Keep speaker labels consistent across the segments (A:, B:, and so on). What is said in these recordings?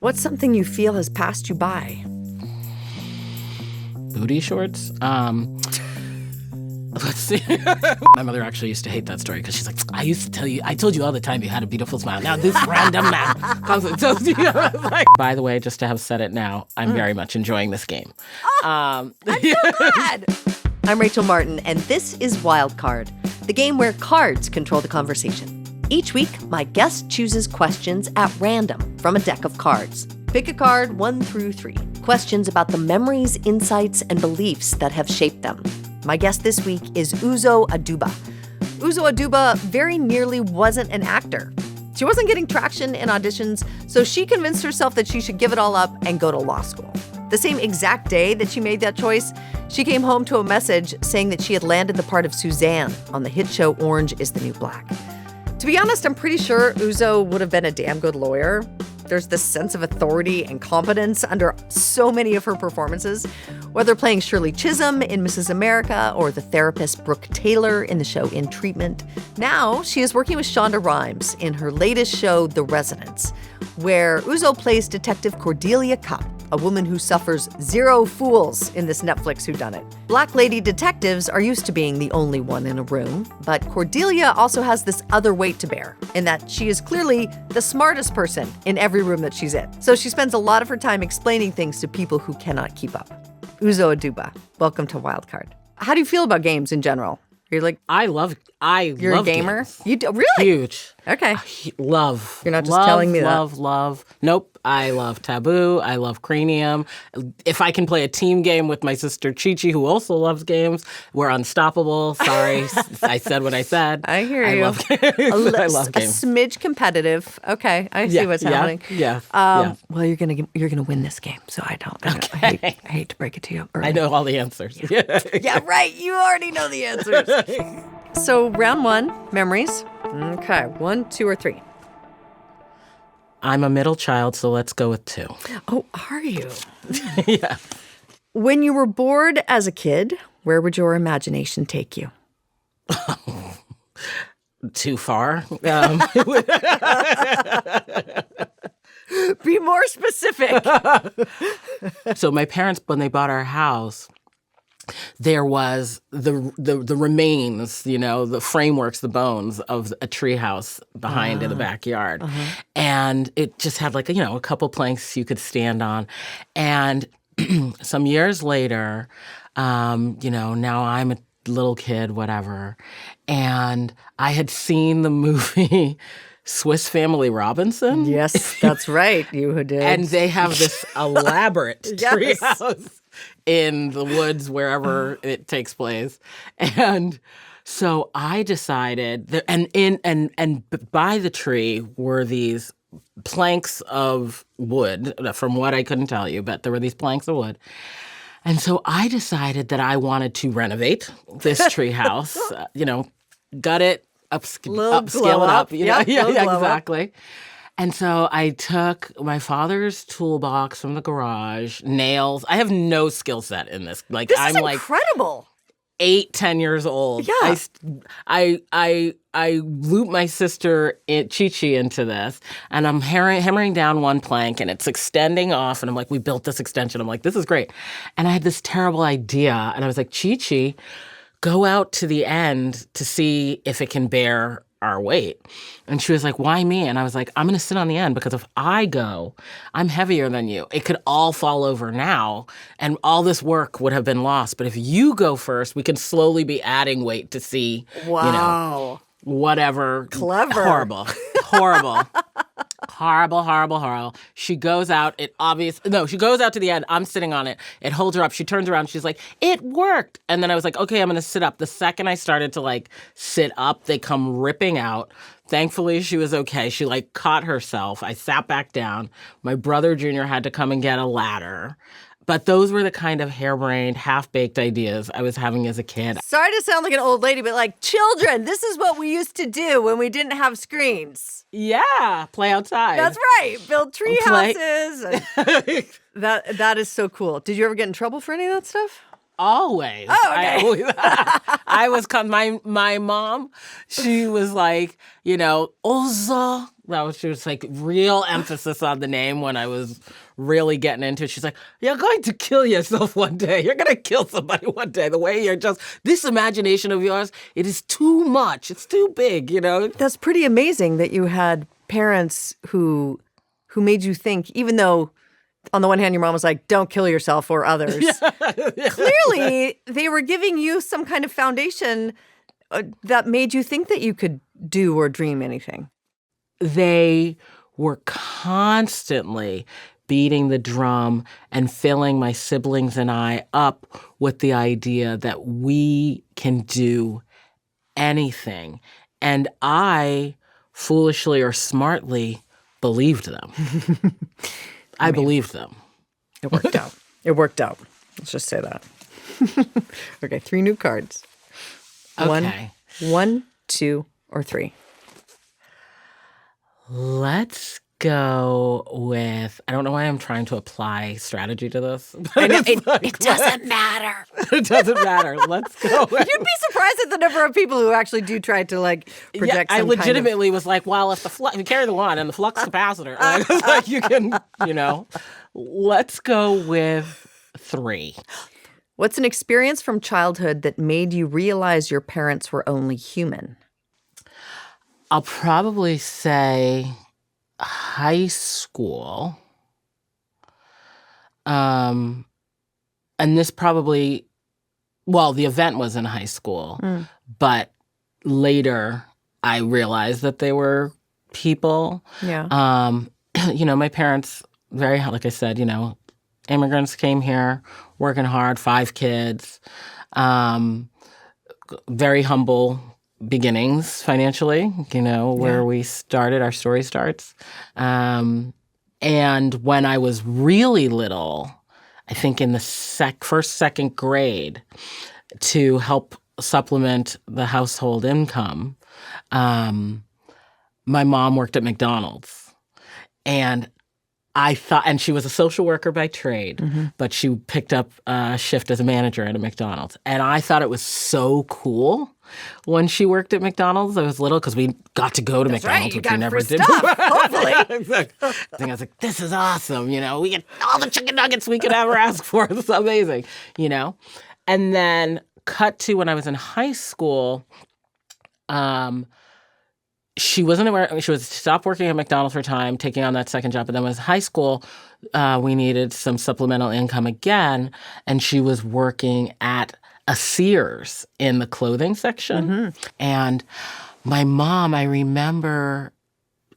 A: What's something you feel has passed you by?
B: Booty shorts? Let's see. My mother actually used to hate that story because she's like, I told you all the time you had a beautiful smile. Now this random man comes and tells you. Like, by the way, just to have said it now, I'm very much enjoying this game.
A: I'm so glad! I'm Rachel Martin, and this is Wildcard, the game where cards control the conversation. Each week, my guest chooses questions at random from a deck of cards. Pick a card 1 through 3. Questions about the memories, insights, and beliefs that have shaped them. My guest this week is Uzo Aduba. Uzo Aduba very nearly wasn't an actor. She wasn't getting traction in auditions, so she convinced herself that she should give it all up and go to law school. The same exact day that she made that choice, she came home to a message saying that she had landed the part of Suzanne on the hit show Orange is the New Black. To be honest, I'm pretty sure Uzo would have been a damn good lawyer. There's this sense of authority and competence under so many of her performances, whether playing Shirley Chisholm in Mrs. America or the therapist Brooke Taylor in the show In Treatment. Now, she is working with Shonda Rhimes in her latest show, The Residents, where Uzo plays Detective Cordelia Cupp, a woman who suffers zero fools in this Netflix whodunit. Black lady detectives are used to being the only one in a room, but Cordelia also has this other weight to bear, in that she is clearly the smartest person in every room that she's in. So she spends a lot of her time explaining things to people who cannot keep up. Uzo Aduba, welcome to Wildcard. How do you feel about games in general? You're like, you're a gamer?
B: Games.
A: You do, really?
B: Huge.
A: Okay.
B: Love.
A: You're not just telling me that.
B: Love. Nope. I love Taboo. I love Cranium. If I can play a team game with my sister Chi-Chi, who also loves games, we're unstoppable. Sorry, I said what I said.
A: I hear you.
B: Love games. I love games.
A: A smidge competitive. Okay, I see what's happening.
B: Yeah.
A: Well, you're gonna win this game, so I don't.
B: Okay.
A: I hate to break it to you.
B: I know all the answers.
A: Yeah, right. You already know the answers. So round 1, memories. Okay, 1, 2, or 3.
B: I'm a middle child, so let's go with 2.
A: Oh, are you?
B: Yeah.
A: When you were bored as a kid, where would your imagination take you?
B: Too far.
A: Be more specific.
B: So my parents, when they bought our house, there was the remains, the frameworks, the bones of a treehouse behind in the backyard. And it just had like, a couple planks you could stand on. And some years later, now I'm a little kid, whatever. And I had seen the movie Swiss Family Robinson.
A: Yes, that's right. You did.
B: And they have this elaborate treehouse in the woods, wherever it takes place. And so I decided and by the tree were these planks of wood, from what I couldn't tell you, but there were these planks of wood. And so I decided that I wanted to renovate this treehouse, gut it, upscale it up. Yeah, exactly. And so I took my father's toolbox from the garage, nails. I have no skill set in this. Like,
A: this
B: I'm
A: is
B: like
A: incredible.
B: 8-10 years old.
A: Yeah.
B: I loop my sister Chi-Chi into this, and I'm hammering down one plank, and it's extending off, and I'm like, we built this extension. I'm like, this is great. And I had this terrible idea, and I was like, Chi-Chi, go out to the end to see if it can bear our weight. And she was like, why me? And I was like, I'm going to sit on the end because if I go, I'm heavier than you. It could all fall over now and all this work would have been lost. But if you go first, we can slowly be adding weight to see, whatever.
A: Clever.
B: Horrible. Horrible. She goes out. She goes out to the end. I'm sitting on it. It holds her up. She turns around. She's like, it worked. And then I was like, okay, I'm going to sit up. The second I started to sit up, they come ripping out. Thankfully, she was okay. She caught herself. I sat back down. My brother Junior had to come and get a ladder. But those were the kind of harebrained, half-baked ideas I was having as a kid.
A: Sorry to sound like an old lady, but children, this is what we used to do when we didn't have screens.
B: Yeah, play outside.
A: That's right. Build tree houses. That is so cool. Did you ever get in trouble for any of that stuff?
B: Always.
A: Oh, okay.
B: I was my mom, she was like, Uzo, She was like real emphasis on the name when I was really getting into it. She's like, you're going to kill yourself one day. You're going to kill somebody one day. The way you're just, this imagination of yours, it is too much. It's too big,
A: That's pretty amazing that you had parents who made you think, even though on the one hand, your mom was like, don't kill yourself or others. Clearly, they were giving you some kind of foundation that made you think that you could do or dream anything.
B: They were constantly beating the drum and filling my siblings and I up with the idea that we can do anything. And I, foolishly or smartly, believed them. I believed them.
A: It worked out. It worked out. Let's just say that. Okay, 3 new cards.
B: Okay.
A: 1, 2, or 3.
B: Let's go with, I don't know why I'm trying to apply strategy to this.
A: It doesn't matter.
B: It doesn't matter. Let's go with.
A: You'd be surprised at the number of people who actually do try to project
B: I
A: some
B: legitimately was like, well, if you carry the one and the flux capacitor, like you can, let's go with 3.
A: What's an experience from childhood that made you realize your parents were only human?
B: I'll probably say high school. And this probably, the event was in high school, but later I realized that they were people.
A: Yeah.
B: My parents, like I said, immigrants came here, working hard, 5 kids, very humble beginnings financially, where we started, our story starts. And when I was really little, I think in the second grade, to help supplement the household income, my mom worked at McDonald's. And I thought, and she was a social worker by trade, but she picked up a shift as a manager at a McDonald's. And I thought it was so cool when she worked at McDonald's. I was little because we got to go to McDonald's, which we never did.
A: Hopefully.
B: Exactly. I was like, this is awesome. We get all the chicken nuggets we could ever ask for. It's amazing, And then cut to when I was in high school, she wasn't aware. She was stopped working at McDonald's for a time, taking on that second job. But then when I was in high school, we needed some supplemental income again. And she was working at a Sears in the clothing section. And my mom, I remember,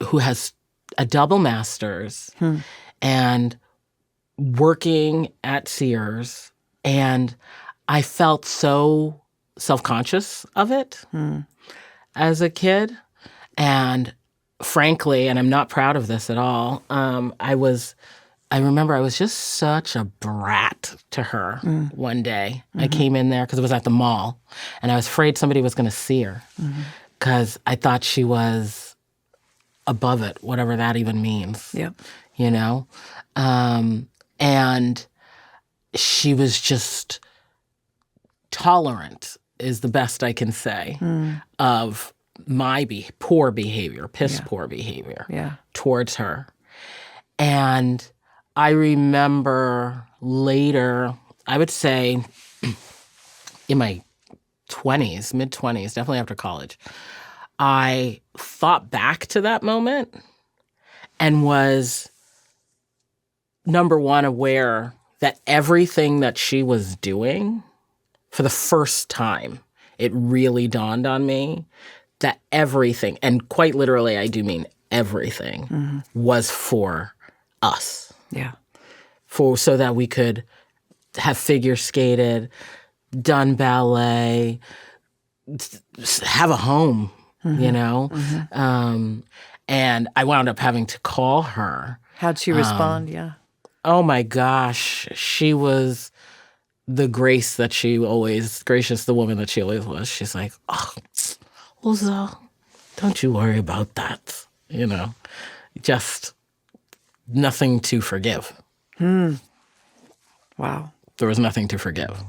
B: who has a double master's and working at Sears. And I felt so self-conscious of it as a kid. And frankly, and I'm not proud of this at all, I remember I was just such a brat to her one day. I came in there because it was at the mall, and I was afraid somebody was going to see her because I thought she was above it, whatever that even means.
A: Yep.
B: And she was just tolerant, is the best I can say, of my poor behavior, poor behavior towards her. And I remember later, I would say in my 20s, mid-20s, definitely after college, I thought back to that moment and was, number one, aware that everything that she was doing, for the first time, it really dawned on me that everything, and quite literally I do mean everything, was for us.
A: Yeah.
B: So that we could have figure skated, done ballet, have a home, And I wound up having to call her.
A: How'd she respond? Yeah.
B: Oh my gosh. She was the gracious the woman that she always was. She's like, oh, Uzo, don't you worry about that. Just nothing to forgive.
A: Wow.
B: There was nothing to forgive.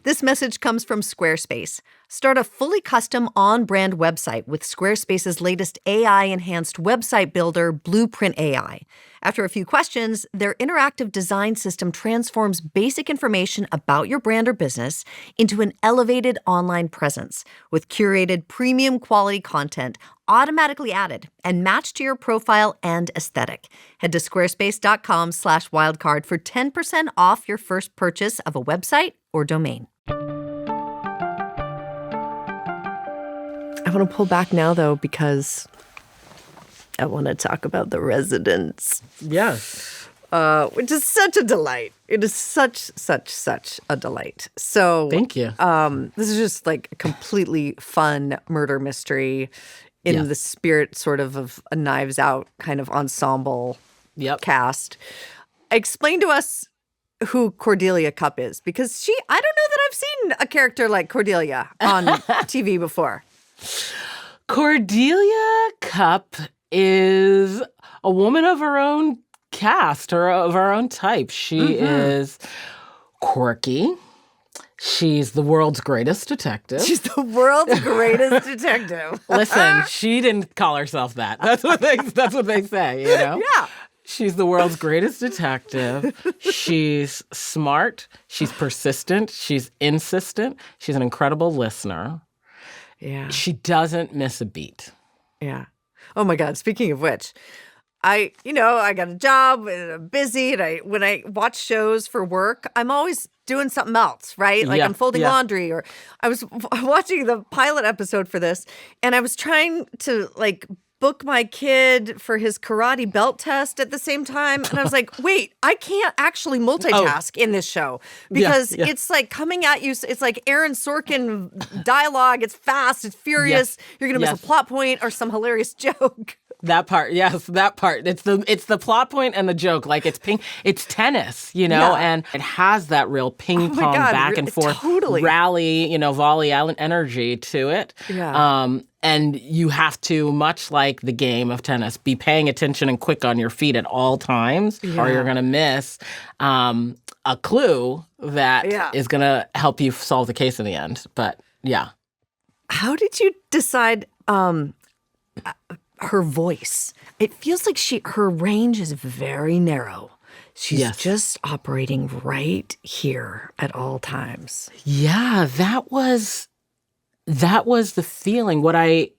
A: This message comes from Squarespace. Start a fully custom on-brand website with Squarespace's latest AI-enhanced website builder, Blueprint AI. After a few questions, their interactive design system transforms basic information about your brand or business into an elevated online presence with curated premium quality content automatically added and matched to your profile and aesthetic. Head to squarespace.com/wildcard for 10% off your first purchase of a website or domain. I want to pull back now, though, because I want to talk about The Residents.
B: Yes.
A: Which is such a delight. It is such a delight. So
B: Thank you.
A: This is just like a completely fun murder mystery in the spirit sort of a Knives Out kind of ensemble cast. Explain to us who Cordelia Cupp is, because I don't know that I've seen a character like Cordelia on TV before.
B: Cordelia Cupp is a woman of her own cast or of her own type. She is quirky. She's the world's greatest detective.
A: She's the world's greatest detective.
B: Listen, she didn't call herself that. That's what they say, you know?
A: Yeah.
B: She's the world's greatest detective. She's smart. She's persistent. She's insistent. She's an incredible listener.
A: Yeah.
B: She doesn't miss a beat.
A: Yeah. Oh my God. Speaking of which, I got a job and I'm busy, and when I watch shows for work, I'm always doing something else, right? Like I'm folding laundry, or I was watching the pilot episode for this, and I was trying to book my kid for his karate belt test at the same time. And I was like, wait, I can't actually multitask in this show, because it's like coming at you. It's like Aaron Sorkin dialogue. It's fast. It's furious. You're going to miss a plot point or some hilarious joke.
B: That part, yes, that part. It's the plot point and the joke. Like it's tennis, and it has that real ping pong back and forth, rally, volley energy to it.
A: Yeah.
B: And you have to, much like the game of tennis, be paying attention and quick on your feet at all times, or you're going to miss a clue that is going to help you solve the case in the end. But yeah.
A: How did you decide her voice? It feels like her range is very narrow. She's just operating right here at all times.
B: Yeah, that was the feeling. What I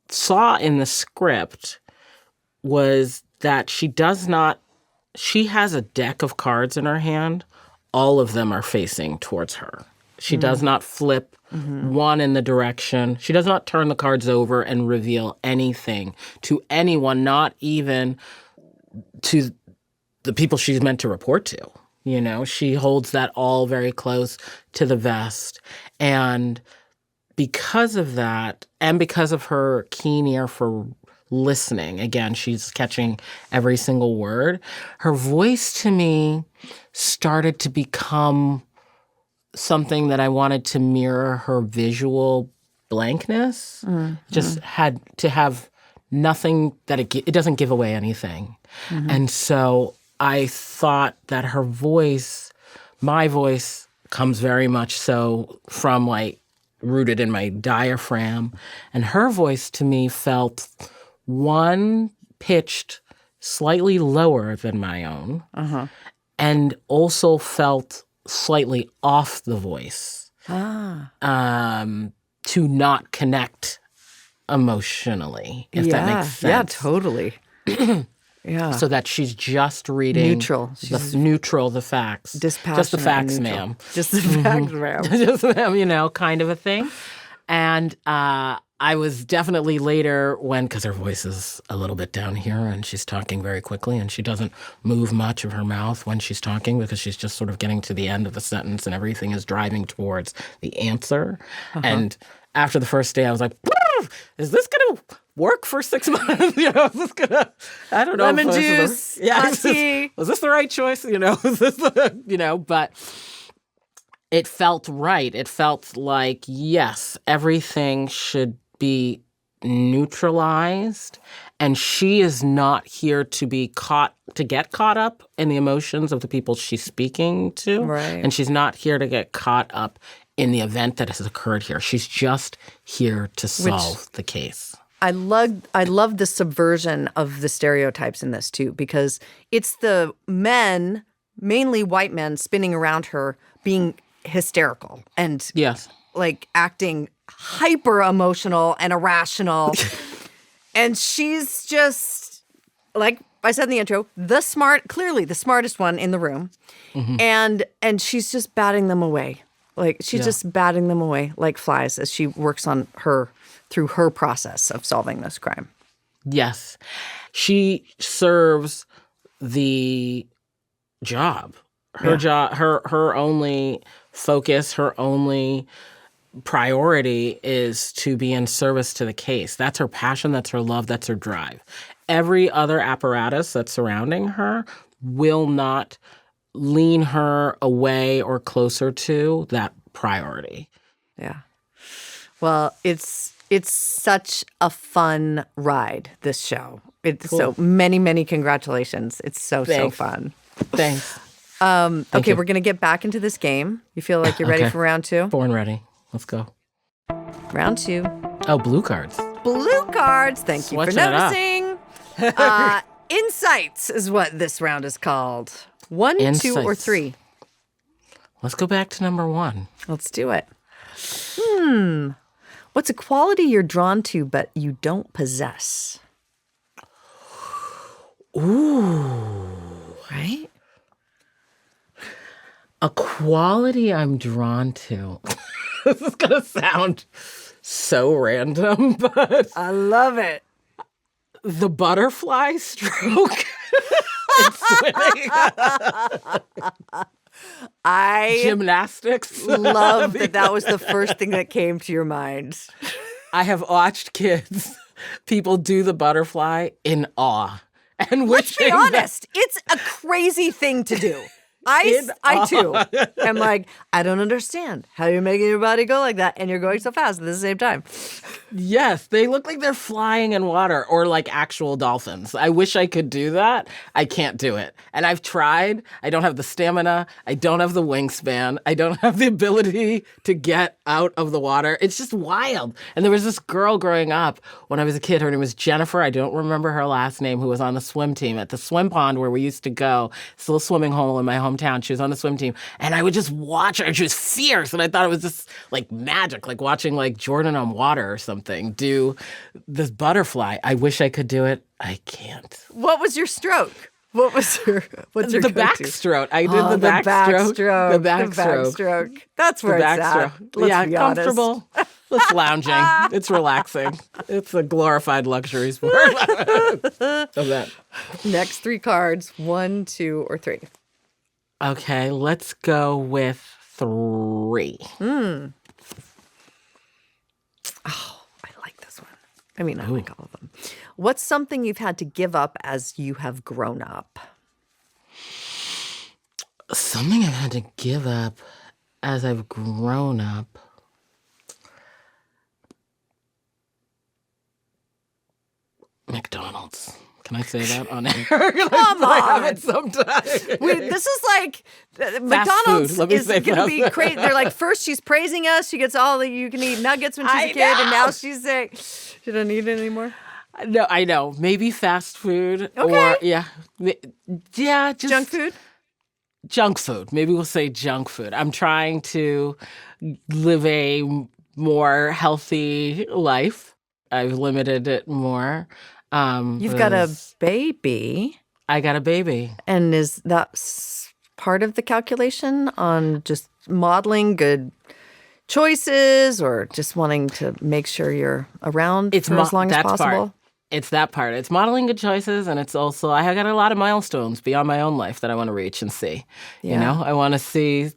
B: saw in the script was that she has a deck of cards in her hand. All of them are facing towards her. She does not flip one in the direction. She does not turn the cards over and reveal anything to anyone, not even to the people she's meant to report to. She holds that all very close to the vest. And because of that, and because of her keen ear for listening, again, she's catching every single word, her voice to me started to become something that I wanted to mirror her visual blankness. Just had to have nothing that it doesn't give away anything. And so I thought that her voice, my voice, comes very much so from rooted in my diaphragm. And her voice to me felt pitched slightly lower than my own, and also felt slightly off the voice to not connect emotionally, if that makes sense.
A: Yeah, totally. Yeah.
B: So that she's just reading
A: neutral.
B: The facts.
A: Dispassionate.
B: Just the facts, ma'am.
A: Just the facts, ma'am.
B: Just ma'am, kind of a thing. And I was definitely later because her voice is a little bit down here and she's talking very quickly and she doesn't move much of her mouth when she's talking because she's just sort of getting to the end of the sentence and everything is driving towards the answer. And after the first day, I was like, is this going to work for 6 months? Is this going to, I don't know.
A: Lemon juice, hot tea.
B: Was this the right choice? Is this but it felt right. It felt like, yes, everything should be neutralized, and she is not here to get caught up in the emotions of the people she's speaking to.
A: Right.
B: And she's not here to get caught up in the event that has occurred here. She's just here to solve the case.
A: I love the subversion of the stereotypes in this too, because it's the men, mainly white men, spinning around her being hysterical and
B: Yes.
A: like acting hyper emotional and irrational. And she's just, like I said in the intro, clearly the smartest one in the room. And she's just batting them away. Like she's just batting them away like flies as she works on through her process of solving this crime.
B: Yes. She serves the job. Her job, her only focus, her only priority is to be in service to the case. That's her passion, that's her love, that's her drive. Every other apparatus that's surrounding her will not lean her away or closer to that priority.
A: Yeah. Well, it's such a fun ride, this show. So many, many congratulations. It's so fun.
B: Thanks.
A: Okay, we're going to get back into this game. You feel like you're ready for round 2?
B: Born ready. Let's go.
A: Round 2.
B: Oh, blue cards.
A: Blue cards. Thank you for
B: Switching it up.
A: noticing. Insights is what this round is called. 1, 2, or 3.
B: Let's go back to number 1.
A: Let's do it. What's a quality you're drawn to but you don't possess?
B: Ooh.
A: Right?
B: A quality I'm drawn to. This is going to sound so random, but
A: I love it.
B: the butterfly stroke in swimming.
A: I
B: Gymnastics.
A: love that was the first thing that came to your mind.
B: I have watched people do the butterfly in awe. And
A: Let's be
B: wishing
A: honest, it's a crazy thing to do. I too am like, I don't understand how you're making your body go like that and you're going so fast at the same time.
B: Yes, they look like they're flying in water or like actual dolphins. I wish I could do that. I can't do it. And I've tried. I don't have the stamina. I don't have the wingspan. I don't have the ability to get out of the water. It's just wild. And there was this girl growing up when I was a kid. Her name was Jennifer. I don't remember her last name, who was on the swim team at the swim pond where we used to go. It's a little swimming hole in my hometown. She was on the swim team. And I would just watch her. And she was fierce. And I thought it was just like magic, like watching like Jordan on water or something do this butterfly. I wish I could do it. I can't.
A: What was your stroke? What's your
B: the backstroke? I did the backstroke. The backstroke.
A: That's where it's at. Let's be
B: comfortable. It's lounging. It's relaxing. It's a glorified luxury sport. Of that.
A: Next 3 cards, 1, 2, or 3.
B: Okay, let's go with 3.
A: Oh, I like this one. I mean, I like all of them. What's something you've had to give up as you have grown up?
B: Something I've had to give up as I've grown up. McDonald's. Can I say that on air?
A: Come on.
B: I have it sometimes.
A: This is like McDonald's is going to be crazy. They're like, first she's praising us. She gets all the you can eat nuggets when she's a kid. And now she's saying she doesn't eat it anymore.
B: No, I know. Maybe fast food.
A: Okay.
B: Or, just
A: junk food?
B: Junk food. Maybe we'll say junk food. I'm trying to live a more healthy life. I've limited it more.
A: You've got a baby.
B: I got a baby.
A: And is that part of the calculation on just modeling good choices or just wanting to make sure you're around for as long as possible?
B: It's that part. It's modeling good choices, and it's also I got a lot of milestones beyond my own life that I want to reach and see. Yeah. You know, I want to see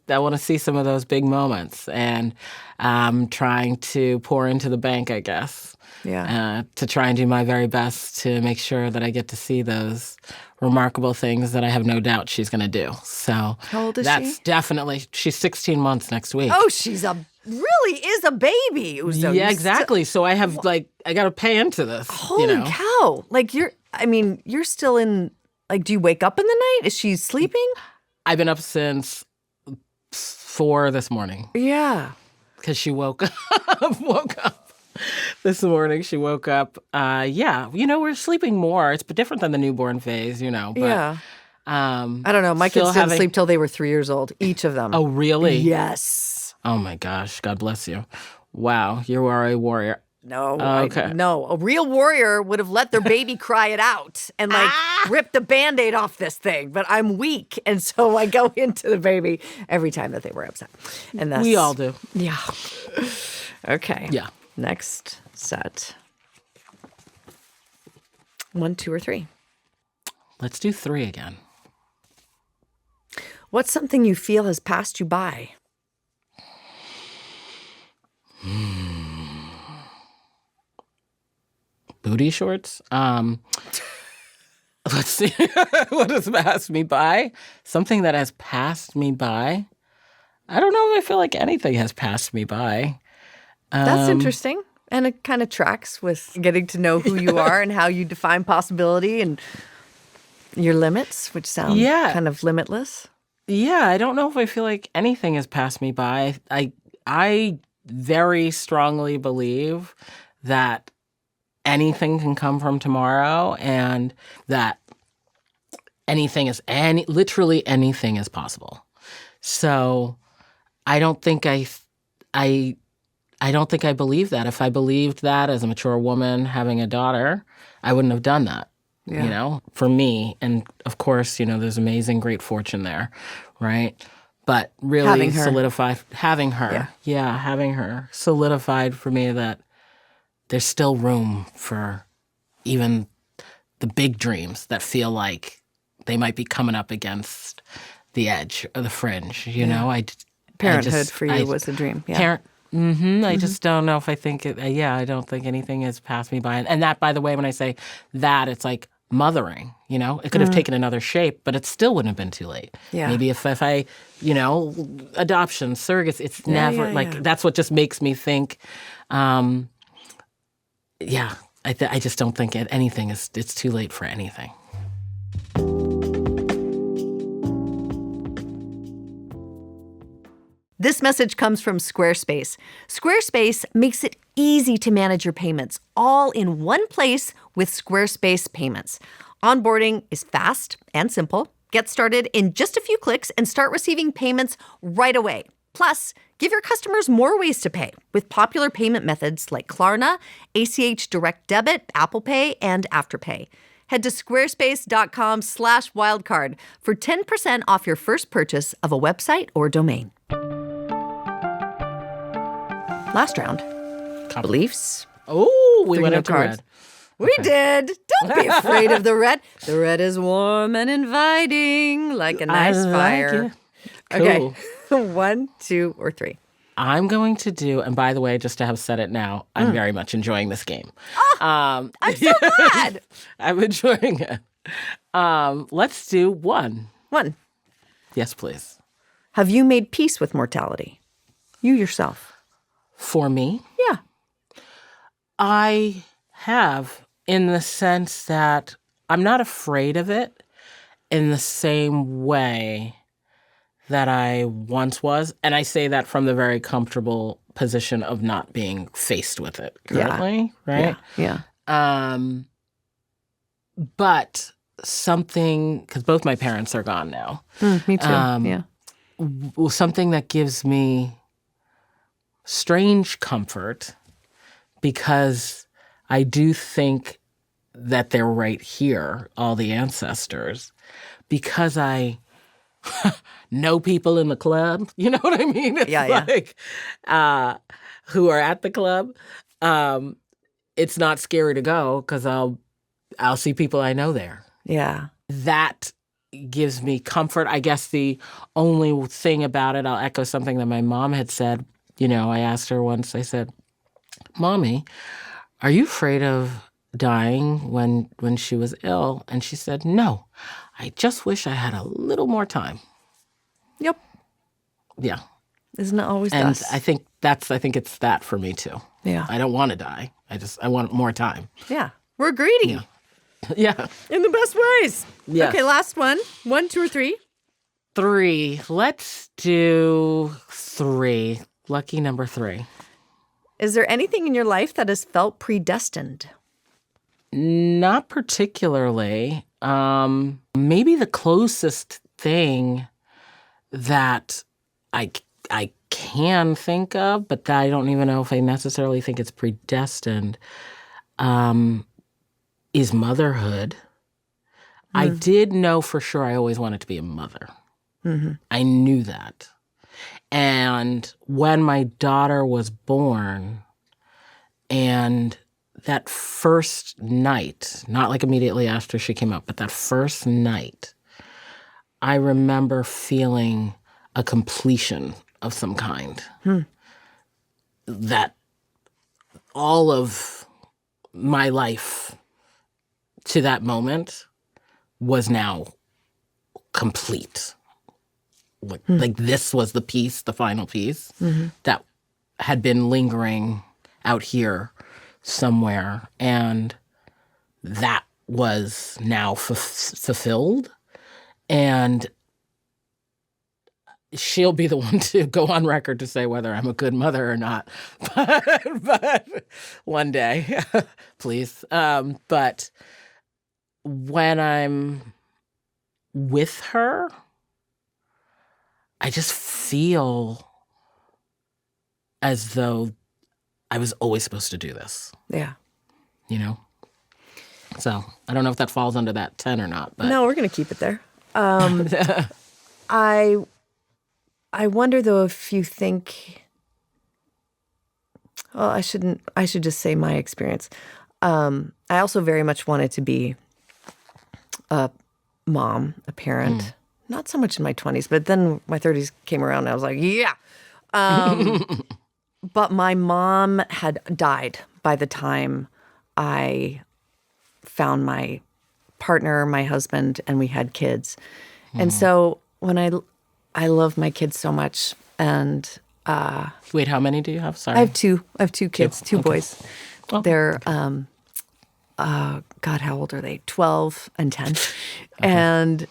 B: some of those big moments, and I'm trying to pour into the bank, I guess.
A: Yeah.
B: To try and do my very best to make sure that I get to see those remarkable things that I have no doubt she's going to do. So
A: how old is
B: that's
A: she?
B: Definitely, she's 16 months next week.
A: Oh, she's a really is a baby, Uzo.
B: Yeah, exactly. So I have I got to pay into this.
A: Holy cow. Like you're still in, like, do you wake up in the night? Is she sleeping?
B: I've been up since 4 this morning.
A: Yeah.
B: Because she woke up this morning. She woke up. We're sleeping more. It's different than the newborn phase, But,
A: yeah. I don't know. My kids didn't sleep till they were 3 years old, each of them.
B: Oh, really?
A: Yes.
B: Oh, my gosh. God bless you. Wow. You are a warrior.
A: No.
B: Okay.
A: No. A real warrior would have let their baby cry it out and rip the Band-Aid off this thing. But I'm weak. And so I go into the baby every time that they were upset. And
B: we all do.
A: Yeah. Okay.
B: Yeah.
A: Next set. 1, 2, or 3.
B: Let's do 3 again.
A: What's something you feel has passed you by?
B: Booty shorts. Let's see. What has passed me by? Something that has passed me by? I don't know if I feel like anything has passed me by.
A: That's interesting. And it kind of tracks with getting to know who you are and how you define possibility and your limits, which sound kind of limitless.
B: Yeah, I don't know if I feel like anything has passed me by. I very strongly believe that anything can come from tomorrow and that literally anything is possible. So I don't think I don't think I believe that. If I believed that as a mature woman having a daughter, I wouldn't have done that.
A: Yeah.
B: For me. And of course, there's amazing, great fortune there, right? But really having her solidified for me that there's still room for even the big dreams that feel like they might be coming up against the edge or the fringe,
A: Parenthood for you was a dream. Yeah.
B: I just don't know if I think it. I don't think anything has passed me by. And that, by the way, when I say that, it's like mothering. It could have taken another shape, but it still wouldn't have been too late. Yeah. Maybe if I, adoption, surrogacy. It's never that's what just makes me think. I just don't think anything is. It's too late for anything.
A: This message comes from Squarespace. Squarespace makes it easy to manage your payments, all in one place with Squarespace Payments. Onboarding is fast and simple. Get started in just a few clicks and start receiving payments right away. Plus, give your customers more ways to pay with popular payment methods like Klarna, ACH Direct Debit, Apple Pay, and Afterpay. Head to squarespace.com/wildcard for 10% off your first purchase of a website or domain. Last round. Beliefs.
B: Oh, we went into
A: cards.
B: red.
A: We did. Don't be afraid of the red. The red is warm and inviting, like a nice fire.
B: Cool.
A: Okay. 1, 2, or 3.
B: I'm going to do, and by the way, just to have said it now, I'm very much enjoying this game.
A: I'm so glad.
B: I'm enjoying it. Let's do 1.
A: 1.
B: Yes, please.
A: Have you made peace with mortality? You yourself.
B: For me?
A: Yeah.
B: I have, in the sense that I'm not afraid of it in the same way that I once was. And I say that from the very comfortable position of not being faced with it currently, right?
A: Yeah.
B: But something, because both my parents are gone now.
A: Me too,
B: Something that gives me strange comfort, because I do think that they're right here, all the ancestors, because I know people in the club. You know what I mean? It's who are at the club. It's not scary to go because I'll see people I know there.
A: Yeah.
B: That gives me comfort. I guess the only thing about it, I'll echo something that my mom had said. I asked her once, I said, "Mommy, are you afraid of dying when she was ill?" And she said, "No, I just wish I had a little more time."
A: Yep.
B: Yeah.
A: Isn't it always
B: And
A: thus?
B: I think it's that for me too.
A: Yeah.
B: I don't want to die. I want more time.
A: Yeah. We're greedy.
B: Yeah. Yeah.
A: In the best ways.
B: Yes.
A: Okay, last one. 1, 2, or 3?
B: 3. Let's do 3. Lucky number 3.
A: Is there anything in your life that has felt predestined?
B: Not particularly. Maybe the closest thing that I can think of, but that I don't even know if I necessarily think it's predestined, is motherhood. I did know for sure I always wanted to be a mother. Mm-hmm. I knew that. And when my daughter was born, and that first night, not like immediately after she came out, but that first night, I remember feeling a completion of some kind. That all of my life to that moment was now complete. Like this was the piece, the final piece that had been lingering out here somewhere, and that was now fulfilled. And she'll be the one to go on record to say whether I'm a good mother or not. But one day, please. But when I'm with her, I just feel as though I was always supposed to do this.
A: Yeah.
B: You know? So I don't know if that falls under that 10 or not. But
A: No, we're going to keep it there. I wonder, though, if you think... Well, I should just say my experience. I also very much wanted to be a mom, a parent. Not so much in my 20s, but then my 30s came around and I was like, yeah. But my mom had died by the time I found my partner, my husband, and we had kids. And so when I love my kids so much, and
B: wait, how many do you have? Sorry.
A: I have two kids, two boys.
B: Oh.
A: They're God, how old are they? 12 and 10. And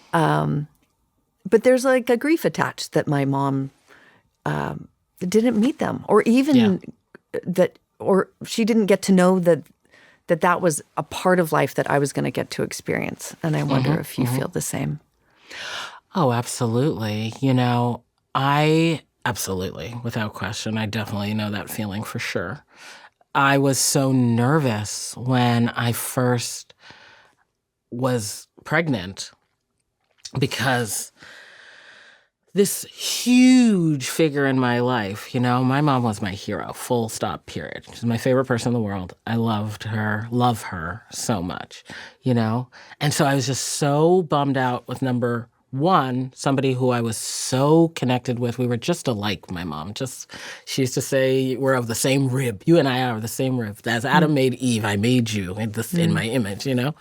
A: but there's like a grief attached that my mom didn't meet them, or even that, or she didn't get to know that was a part of life that I was going to get to experience. And I wonder if you feel the same.
B: Oh, absolutely. You know, absolutely, without question, I definitely know that feeling for sure. I was so nervous when I first was pregnant because this huge figure in my life, you know, my mom was my hero, full stop, period. She's my favorite person in the world. I love her so much, you know? And so I was just so bummed out with number one, somebody who I was so connected with. We were just alike, my mom. She used to say, we're of the same rib. You and I are the same rib. As Adam made Eve, I made you in my image, you know?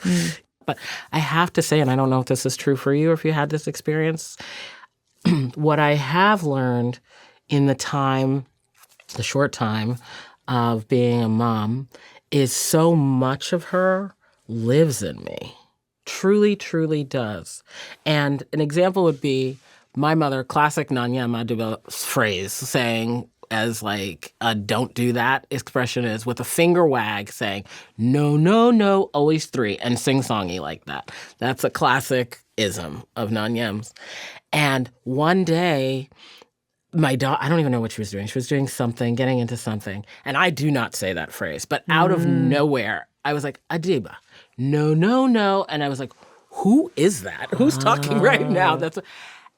B: But I have to say, and I don't know if this is true for you or if you had this experience, what I have learned in the short time of being a mom is so much of her lives in me. Truly, truly does. And an example would be my mother, classic Uzo Aduba phrase, saying as like a don't do that expression is with a finger wag saying, no, no, no, always 3, and sing-songy like that. That's a classic ism of Nanyem's. And one day, my daughter, I don't even know what she was doing. She was doing something, getting into something. And I do not say that phrase. But out of nowhere, I was like, Adiba, no, no, no. And I was like, who is that? Who's talking right now?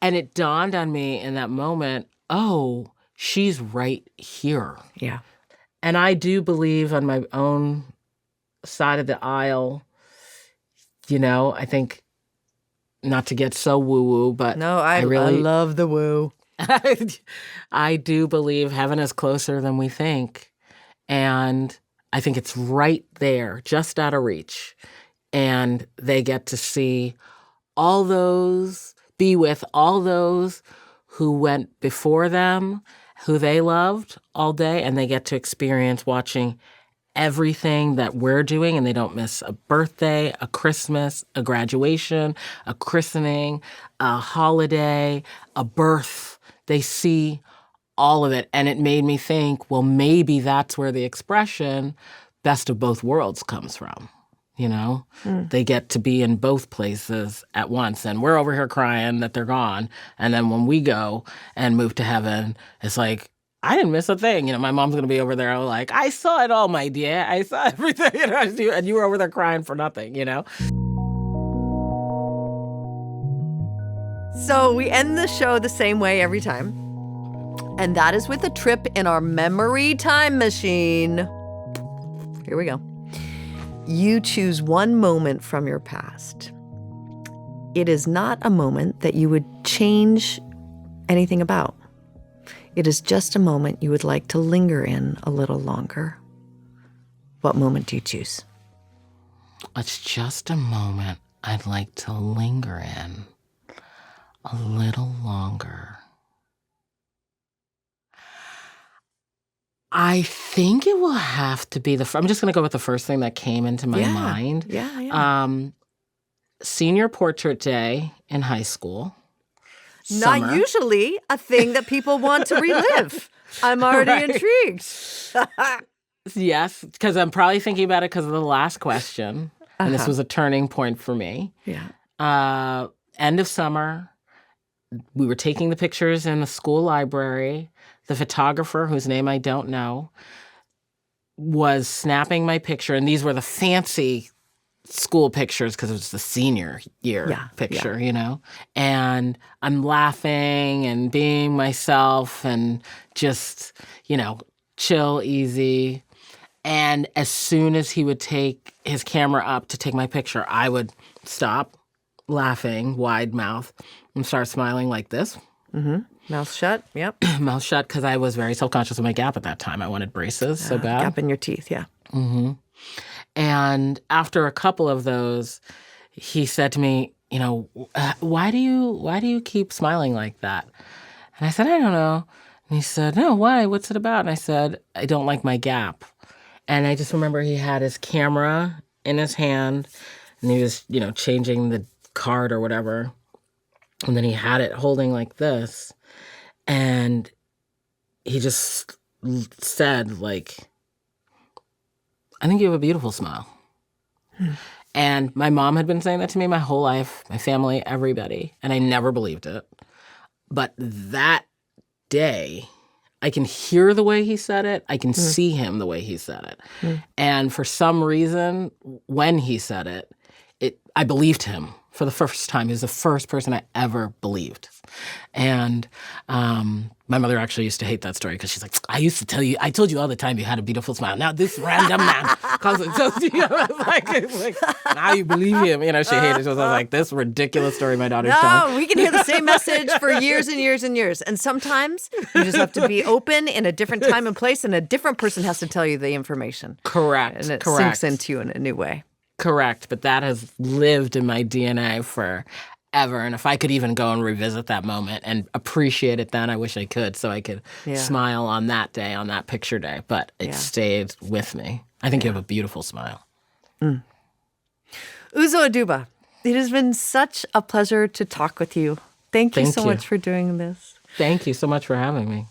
B: And it dawned on me in that moment, oh, she's right here.
A: Yeah.
B: And I do believe on my own side of the aisle, you know, I think, not to get so woo-woo, but
A: no, I love the woo.
B: I do believe heaven is closer than we think. And I think it's right there, just out of reach. And they get to see be with all those who went before them who they loved all day, and they get to experience watching everything that we're doing, and they don't miss a birthday, a Christmas, a graduation, a christening, a holiday, a birth. They see all of it. And it made me think, well, maybe that's where the expression best of both worlds comes from. They get to be in both places at once. And we're over here crying that they're gone. And then when we go and move to heaven, it's like, I didn't miss a thing. My mom's going to be over there like, I saw it all, my dear. I saw everything. And you were over there crying for nothing,
A: So we end the show the same way every time. And that is with a trip in our memory time machine. Here we go. You choose one moment from your past. It is not a moment that you would change anything about. It is just a moment you would like to linger in a little longer. What moment do you choose?
B: It's just a moment I'd like to linger in a little longer. I think it will have to be I'm just going to go with the first thing that came into my mind.
A: Yeah.
B: Senior portrait day in high school.
A: Not
B: Summer.
A: usually a thing that people want to relive. I'm already intrigued.
B: Yes, because I'm probably thinking about it because of the last question. And this was a turning point for me.
A: Yeah.
B: End of summer. We were taking the pictures in the school library. The photographer, whose name I don't know, was snapping my picture. And these were the fancy school pictures because it was the senior year picture, And I'm laughing and being myself and just, chill, easy. And as soon as he would take his camera up to take my picture, I would stop laughing, wide mouth, and start smiling like this.
A: Mm-hmm. Mouth shut, yep.
B: Mouth shut, because I was very self-conscious of my gap at that time. I wanted braces so bad.
A: Gap in your teeth, yeah.
B: Mm-hmm. And after a couple of those, he said to me, why do you keep smiling like that? And I said, I don't know. And he said, no, why? What's it about? And I said, I don't like my gap. And I just remember he had his camera in his hand, and he was, changing the card or whatever. And then he had it holding like this. And he just said, like, I think you have a beautiful smile. And my mom had been saying that to me my whole life, my family, everybody. And I never believed it. But that day, I can hear the way he said it. I can see him the way he said it. And for some reason, when he said it, I believed him for the first time. He was the first person I ever believed. And my mother actually used to hate that story because she's like, I told you all the time you had a beautiful smile. Now this random man calls it. So, it's like, now you believe him. She hated it. She was like, this ridiculous story my daughter's telling.
A: No, we can hear the same message for years and years and years. And sometimes you just have to be open in a different time and place, and a different person has to tell you the information.
B: Correct.
A: And it sinks into you in a new way.
B: Correct. But that has lived in my DNA forever. And if I could even go and revisit that moment and appreciate it then, I wish I could, so I could smile on that day, on that picture day. But it stayed with me. I think you have a beautiful smile.
A: Uzo Aduba, it has been such a pleasure to talk with you. Thank you so much for doing this.
B: Thank you so much for having me.